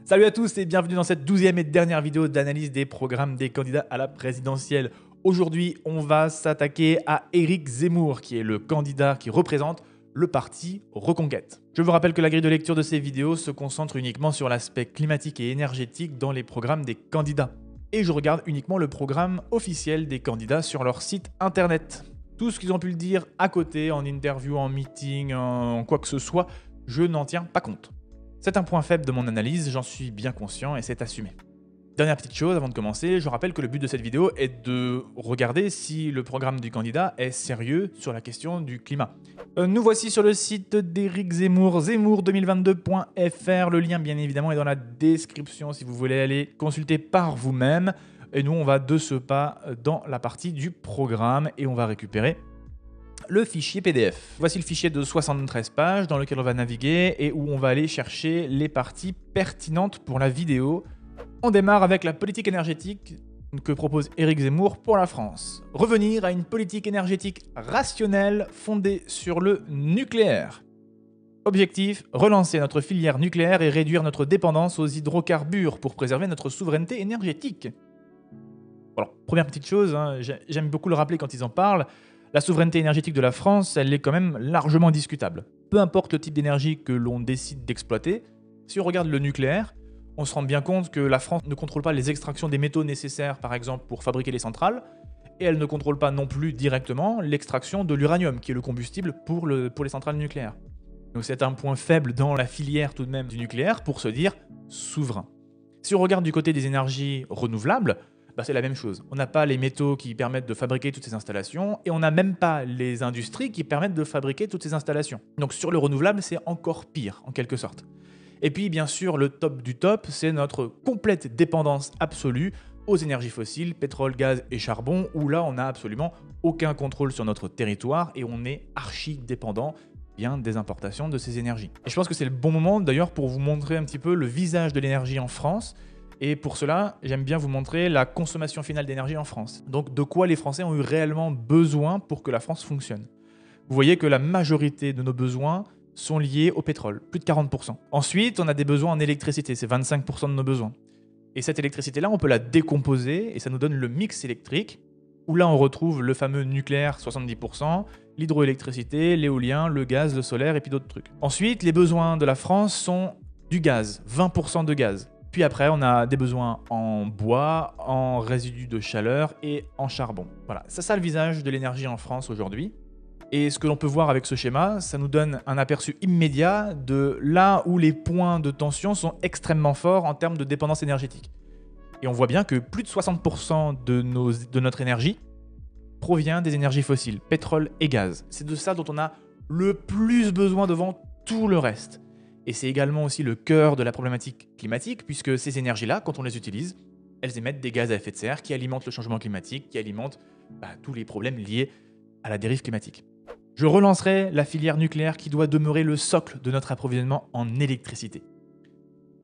Salut à tous et bienvenue dans cette 12e et dernière vidéo d'analyse des programmes des candidats à la présidentielle. Aujourd'hui, on va s'attaquer à Éric Zemmour, qui est le candidat qui représente le parti Reconquête. Je vous rappelle que la grille de lecture de ces vidéos se concentre uniquement sur l'aspect climatique et énergétique dans les programmes des candidats. Et je regarde uniquement le programme officiel des candidats sur leur site internet. Tout ce qu'ils ont pu le dire à côté, en interview, en meeting, en quoi que ce soit, je n'en tiens pas compte. C'est un point faible de mon analyse, j'en suis bien conscient et c'est assumé. Dernière petite chose avant de commencer, je rappelle que le but de cette vidéo est de regarder si le programme du candidat est sérieux sur la question du climat. Nous voici sur le site d'Éric Zemmour, zemmour2022.fr. Le lien bien évidemment est dans la description si vous voulez aller consulter par vous-même. Et nous on va de ce pas dans la partie du programme et on va récupérer le fichier PDF. Voici le fichier de 73 pages dans lequel on va naviguer et où on va aller chercher les parties pertinentes pour la vidéo. On démarre avec la politique énergétique que propose Éric Zemmour pour la France. Revenir à une politique énergétique rationnelle fondée sur le nucléaire. Objectif, relancer notre filière nucléaire et réduire notre dépendance aux hydrocarbures pour préserver notre souveraineté énergétique. Alors, première petite chose, j'aime beaucoup le rappeler quand ils en parlent, la souveraineté énergétique de la France, elle est quand même largement discutable. Peu importe le type d'énergie que l'on décide d'exploiter, si on regarde le nucléaire, on se rend bien compte que la France ne contrôle pas les extractions des métaux nécessaires, par exemple, pour fabriquer les centrales, et elle ne contrôle pas non plus directement l'extraction de l'uranium, qui est le combustible pour les centrales nucléaires. Donc c'est un point faible dans la filière tout de même du nucléaire pour se dire souverain. Si on regarde du côté des énergies renouvelables, c'est la même chose. On n'a pas les métaux qui permettent de fabriquer toutes ces installations et on n'a même pas les industries qui permettent de fabriquer toutes ces installations. Donc sur le renouvelable, c'est encore pire, en quelque sorte. Et puis bien sûr, le top du top, c'est notre complète dépendance absolue aux énergies fossiles, pétrole, gaz et charbon, où là, on n'a absolument aucun contrôle sur notre territoire et on est archi dépendant des importations de ces énergies. Et je pense que c'est le bon moment d'ailleurs pour vous montrer un petit peu le visage de l'énergie en France. Et pour cela, j'aime bien vous montrer la consommation finale d'énergie en France. Donc de quoi les Français ont eu réellement besoin pour que la France fonctionne. Vous voyez que la majorité de nos besoins sont liés au pétrole, plus de 40%. Ensuite, on a des besoins en électricité, c'est 25% de nos besoins. Et cette électricité-là, on peut la décomposer et ça nous donne le mix électrique, où là on retrouve le fameux nucléaire, 70%, l'hydroélectricité, l'éolien, le gaz, le solaire et puis d'autres trucs. Ensuite, les besoins de la France sont du gaz, 20% de gaz. Puis après, on a des besoins en bois, en résidus de chaleur et en charbon. Voilà, c'est ça le visage de l'énergie en France aujourd'hui. Et ce que l'on peut voir avec ce schéma, ça nous donne un aperçu immédiat de là où les points de tension sont extrêmement forts en termes de dépendance énergétique. Et on voit bien que plus de 60% de notre énergie provient des énergies fossiles, pétrole et gaz. C'est de ça dont on a le plus besoin devant tout le reste. Et c'est également aussi le cœur de la problématique climatique, puisque ces énergies-là, quand on les utilise, elles émettent des gaz à effet de serre qui alimentent le changement climatique, qui alimentent tous les problèmes liés à la dérive climatique. Je relancerai la filière nucléaire qui doit demeurer le socle de notre approvisionnement en électricité.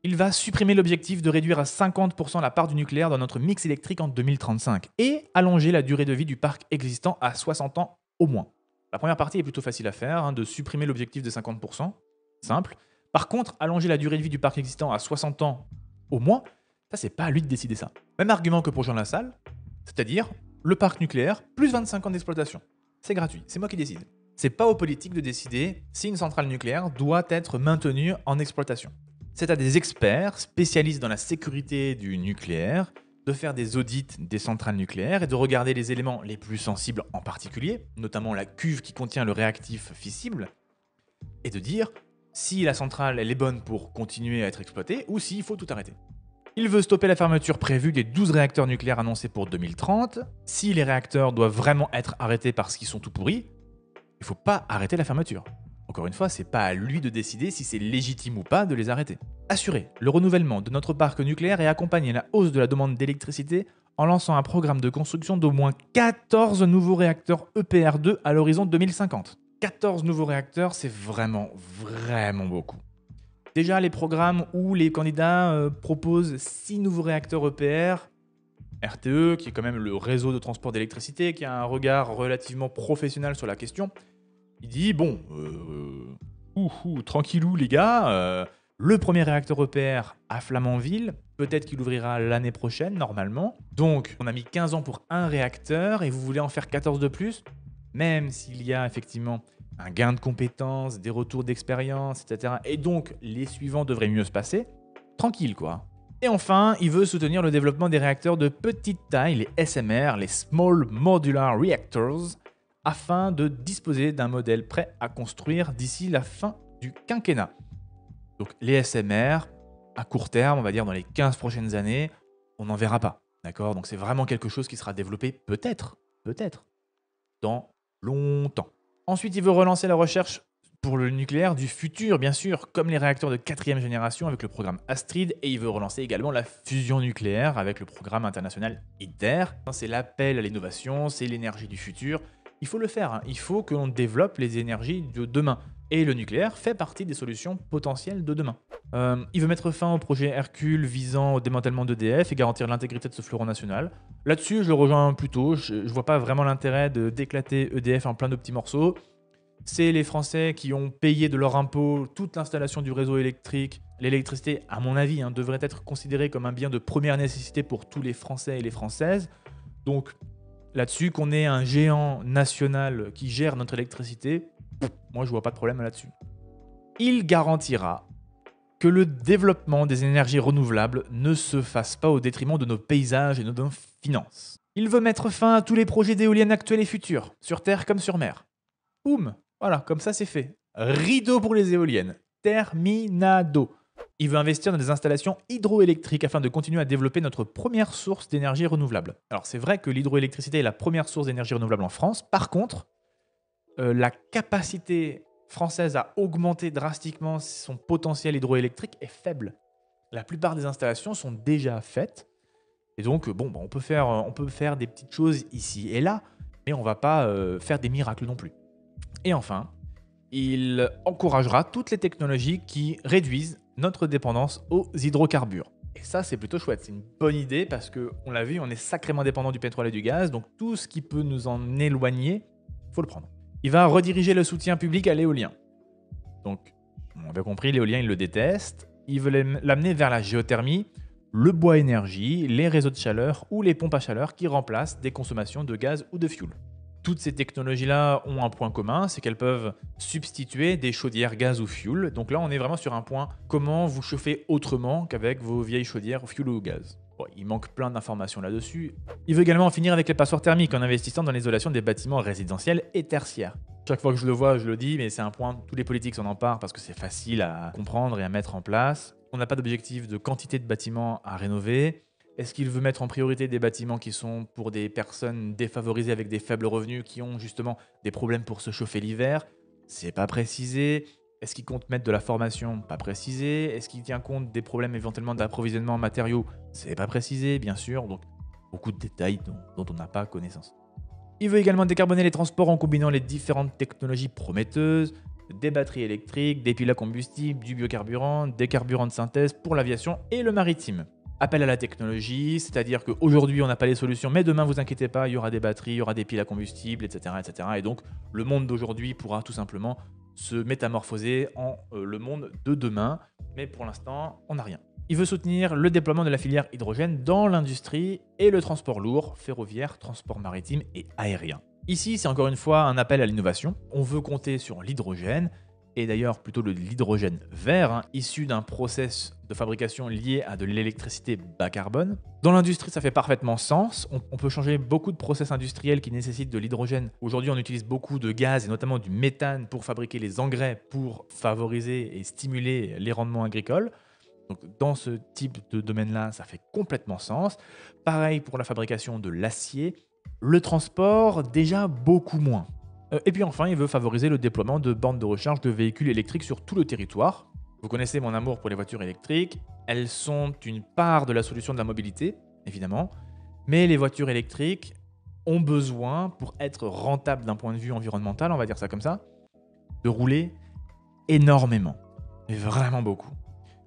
Il va supprimer l'objectif de réduire à 50% la part du nucléaire dans notre mix électrique en 2035 et allonger la durée de vie du parc existant à 60 ans au moins. La première partie est plutôt facile à faire, de supprimer l'objectif de 50%, simple. Par contre, allonger la durée de vie du parc existant à 60 ans au moins, ça c'est pas à lui de décider ça. Même argument que pour Jean Lassalle, c'est-à-dire le parc nucléaire plus 25 ans d'exploitation. C'est gratuit, c'est moi qui décide. C'est pas aux politiques de décider si une centrale nucléaire doit être maintenue en exploitation. C'est à des experts spécialistes dans la sécurité du nucléaire de faire des audits des centrales nucléaires et de regarder les éléments les plus sensibles en particulier, notamment la cuve qui contient le réactif fissible, et de dire si la centrale elle est bonne pour continuer à être exploitée ou s'il faut tout arrêter. Il veut stopper la fermeture prévue des 12 réacteurs nucléaires annoncés pour 2030. Si les réacteurs doivent vraiment être arrêtés parce qu'ils sont tout pourris, il ne faut pas arrêter la fermeture. Encore une fois, c'est pas à lui de décider si c'est légitime ou pas de les arrêter. Assurer le renouvellement de notre parc nucléaire et accompagner la hausse de la demande d'électricité en lançant un programme de construction d'au moins 14 nouveaux réacteurs EPR2 à l'horizon 2050. 14 nouveaux réacteurs, c'est vraiment beaucoup. Déjà, les programmes où les candidats proposent 6 nouveaux réacteurs EPR, RTE, qui est quand même le réseau de transport d'électricité, qui a un regard relativement professionnel sur la question, il dit, bon, tranquillou les gars, Le premier réacteur EPR à Flamanville, peut-être qu'il ouvrira l'année prochaine, normalement. Donc, on a mis 15 ans pour un réacteur et vous voulez en faire 14 de plus? Même s'il y a effectivement un gain de compétences, des retours d'expérience, etc. Et donc, les suivants devraient mieux se passer. Tranquille, quoi. Et enfin, il veut soutenir le développement des réacteurs de petite taille, les SMR, les Small Modular Reactors, afin de disposer d'un modèle prêt à construire d'ici la fin du quinquennat. Donc les SMR, à court terme, on va dire dans les 15 prochaines années, on n'en verra pas. D'accord? Donc c'est vraiment quelque chose qui sera développé peut-être, dans longtemps. Ensuite, il veut relancer la recherche pour le nucléaire du futur, bien sûr, comme les réacteurs de 4e génération avec le programme Astrid, et il veut relancer également la fusion nucléaire avec le programme international ITER. C'est l'appel à l'innovation, c'est l'énergie du futur. Il faut le faire, hein. Il faut que l'on développe les énergies de demain. Et le nucléaire fait partie des solutions potentielles de demain. Il veut mettre fin au projet Hercule visant au démantèlement d'EDF et garantir l'intégrité de ce fleuron national. Là-dessus, je le rejoins plutôt. Je ne vois pas vraiment l'intérêt d'éclater EDF en plein de petits morceaux. C'est les Français qui ont payé de leur impôt toute l'installation du réseau électrique. L'électricité, à mon avis, devrait être considérée comme un bien de première nécessité pour tous les Français et les Françaises. Donc, là-dessus, qu'on ait un géant national qui gère notre électricité, moi, je vois pas de problème là-dessus. Il garantira que le développement des énergies renouvelables ne se fasse pas au détriment de nos paysages et de nos finances. Il veut mettre fin à tous les projets d'éoliennes actuels et futurs, sur terre comme sur mer. Boum, voilà, comme ça c'est fait. Rideau pour les éoliennes. Terminado. Il veut investir dans des installations hydroélectriques afin de continuer à développer notre première source d'énergie renouvelable. Alors c'est vrai que l'hydroélectricité est la première source d'énergie renouvelable en France. Par contre, la capacité française à augmenter drastiquement son potentiel hydroélectrique est faible. La plupart des installations sont déjà faites. Et donc, on peut faire des petites choses ici et là, mais on ne va pas faire des miracles non plus. Et enfin, il encouragera toutes les technologies qui réduisent notre dépendance aux hydrocarbures. Et ça, c'est plutôt chouette. C'est une bonne idée parce qu'on l'a vu, on est sacrément dépendant du pétrole et du gaz. Donc, tout ce qui peut nous en éloigner, il faut le prendre. Il va rediriger le soutien public à l'éolien. Donc, on avait compris, l'éolien, il le déteste. Il veut l'amener vers la géothermie, le bois énergie, les réseaux de chaleur ou les pompes à chaleur qui remplacent des consommations de gaz ou de fioul. Toutes ces technologies-là ont un point commun, c'est qu'elles peuvent substituer des chaudières gaz ou fioul. Donc là, on est vraiment sur un point, comment vous chauffer autrement qu'avec vos vieilles chaudières fioul ou gaz. Bon, il manque plein d'informations là-dessus. Il veut également en finir avec les passoires thermiques en investissant dans l'isolation des bâtiments résidentiels et tertiaires. Chaque fois que je le vois, je le dis, mais c'est un point, tous les politiques s'en emparent parce que c'est facile à comprendre et à mettre en place. On n'a pas d'objectif de quantité de bâtiments à rénover. Est-ce qu'il veut mettre en priorité des bâtiments qui sont pour des personnes défavorisées avec des faibles revenus qui ont justement des problèmes pour se chauffer l'hiver? C'est pas précisé. Est-ce qu'il compte mettre de la formation? Pas précisé. Est-ce qu'il tient compte des problèmes éventuellement d'approvisionnement en matériaux? C'est pas précisé, bien sûr. Donc, beaucoup de détails dont on n'a pas connaissance. Il veut également décarboner les transports en combinant les différentes technologies prometteuses, des batteries électriques, des piles à combustible, du biocarburant, des carburants de synthèse pour l'aviation et le maritime. Appel à la technologie, c'est-à-dire qu'aujourd'hui on n'a pas les solutions, mais demain vous inquiétez pas, il y aura des batteries, il y aura des piles à combustible, etc. etc. Et donc le monde d'aujourd'hui pourra tout simplement se métamorphoser en le monde de demain, mais pour l'instant on n'a rien. Il veut soutenir le déploiement de la filière hydrogène dans l'industrie et le transport lourd, ferroviaire, transport maritime et aérien. Ici, c'est encore une fois un appel à l'innovation. On veut compter sur l'hydrogène, et d'ailleurs plutôt de l'hydrogène vert, issu d'un process de fabrication lié à de l'électricité bas carbone. Dans l'industrie, ça fait parfaitement sens. On peut changer beaucoup de process industriels qui nécessitent de l'hydrogène. Aujourd'hui, on utilise beaucoup de gaz et notamment du méthane pour fabriquer les engrais pour favoriser et stimuler les rendements agricoles. Donc, dans ce type de domaine-là, ça fait complètement sens. Pareil pour la fabrication de l'acier. Le transport, déjà beaucoup moins. Et puis enfin, il veut favoriser le déploiement de bornes de recharge de véhicules électriques sur tout le territoire. Vous connaissez mon amour pour les voitures électriques. Elles sont une part de la solution de la mobilité, évidemment. Mais les voitures électriques ont besoin, pour être rentables d'un point de vue environnemental, on va dire ça comme ça, de rouler énormément. Mais vraiment beaucoup.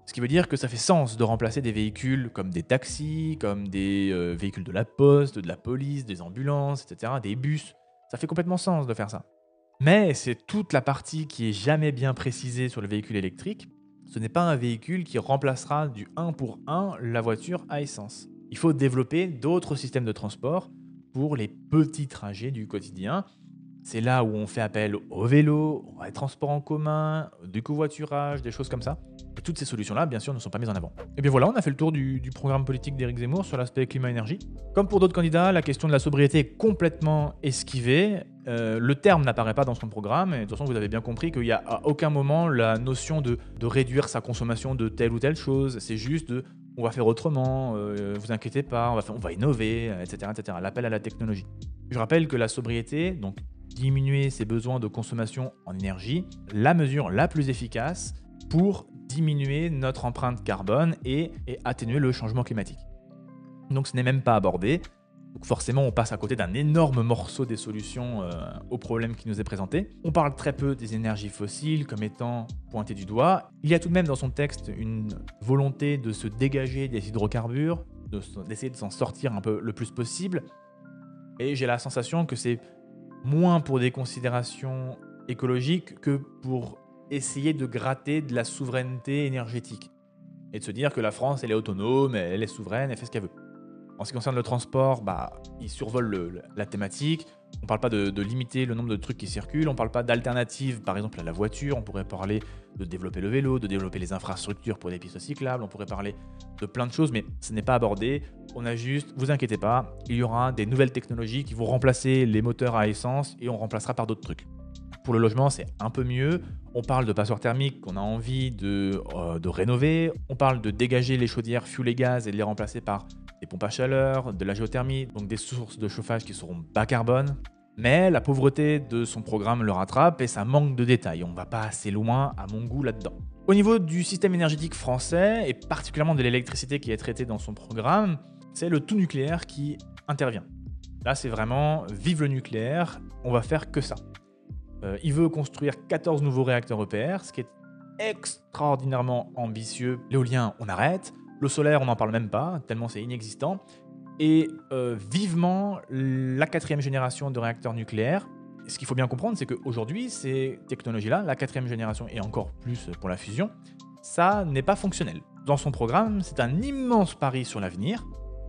Ce qui veut dire que ça fait sens de remplacer des véhicules comme des taxis, comme des véhicules de la poste, de la police, des ambulances, etc., des bus. Ça fait complètement sens de faire ça. Mais c'est toute la partie qui est jamais bien précisée sur le véhicule électrique, Ce n'est pas un véhicule qui remplacera du 1 pour 1 la voiture à essence. Il faut développer d'autres systèmes de transport pour les petits trajets du quotidien. C'est là où on fait appel au vélo, aux transports en commun, du covoiturage, des choses comme ça. Et toutes ces solutions-là, bien sûr, ne sont pas mises en avant. Et bien voilà, on a fait le tour du programme politique d'Éric Zemmour sur l'aspect climat-énergie. Comme pour d'autres candidats, la question de la sobriété est complètement esquivée. Le terme n'apparaît pas dans son programme. Et de toute façon, vous avez bien compris qu'il n'y a à aucun moment la notion de réduire sa consommation de telle ou telle chose. C'est juste de on va faire autrement, vous inquiétez pas, on va innover, etc., etc. L'appel à la technologie. Je rappelle que la sobriété, donc diminuer ses besoins de consommation en énergie, la mesure la plus efficace pour diminuer notre empreinte carbone et atténuer le changement climatique. Donc ce n'est même pas abordé. Donc forcément, on passe à côté d'un énorme morceau des solutions au problème qui nous est présenté. On parle très peu des énergies fossiles comme étant pointées du doigt. Il y a tout de même dans son texte une volonté de se dégager des hydrocarbures, d'essayer de s'en sortir un peu le plus possible. Et j'ai la sensation que c'est moins pour des considérations écologiques que pour essayer de gratter de la souveraineté énergétique. Et de se dire que la France, elle est autonome, elle est souveraine, elle fait ce qu'elle veut. En ce qui concerne le transport, il survole la thématique. On ne parle pas de limiter le nombre de trucs qui circulent, on ne parle pas d'alternatives, par exemple à la voiture, on pourrait parler de développer le vélo, de développer les infrastructures pour des pistes cyclables, on pourrait parler de plein de choses, mais ce n'est pas abordé. On a juste, vous inquiétez pas, il y aura des nouvelles technologies qui vont remplacer les moteurs à essence et on remplacera par d'autres trucs. Pour le logement, c'est un peu mieux. On parle de passoires thermiques qu'on a envie de rénover. On parle de dégager les chaudières fuel et gaz et de les remplacer par des pompes à chaleur, de la géothermie, donc des sources de chauffage qui seront bas carbone. Mais la pauvreté de son programme le rattrape et ça manque de détails. On ne va pas assez loin à mon goût là-dedans. Au niveau du système énergétique français, et particulièrement de l'électricité qui est traitée dans son programme, c'est le tout nucléaire qui intervient. Là, c'est vraiment vive le nucléaire, on va faire que ça. Il veut construire 14 nouveaux réacteurs EPR, ce qui est extraordinairement ambitieux. L'éolien, on arrête. Le solaire, on n'en parle même pas, tellement c'est inexistant. Et vivement la 4e génération de réacteurs nucléaires. Ce qu'il faut bien comprendre, c'est qu'aujourd'hui, ces technologies-là, la 4e génération et encore plus pour la fusion, ça n'est pas fonctionnel. Dans son programme, c'est un immense pari sur l'avenir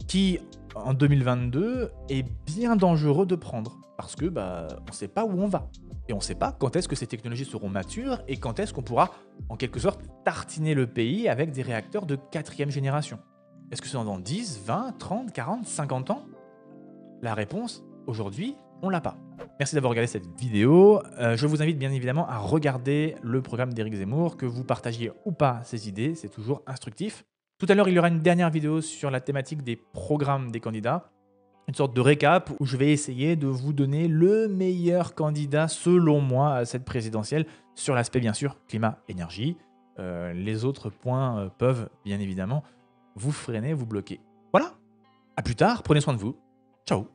qui, en 2022, est bien dangereux de prendre. Parce que on ne sait pas où on va. Et on ne sait pas quand est-ce que ces technologies seront matures et quand est-ce qu'on pourra, en quelque sorte, tartiner le pays avec des réacteurs de 4e génération. Est-ce que c'est dans 10, 20, 30, 40, 50 ans? La réponse, aujourd'hui, on l'a pas. Merci d'avoir regardé cette vidéo. Je vous invite bien évidemment à regarder le programme d'Éric Zemmour, que vous partagiez ou pas ses idées, c'est toujours instructif. Tout à l'heure, il y aura une dernière vidéo sur la thématique des programmes des candidats. Une sorte de récap où je vais essayer de vous donner le meilleur candidat selon moi à cette présidentielle sur l'aspect bien sûr climat-énergie. Les autres points peuvent bien évidemment vous freiner, vous bloquer. Voilà, à plus tard, prenez soin de vous. Ciao.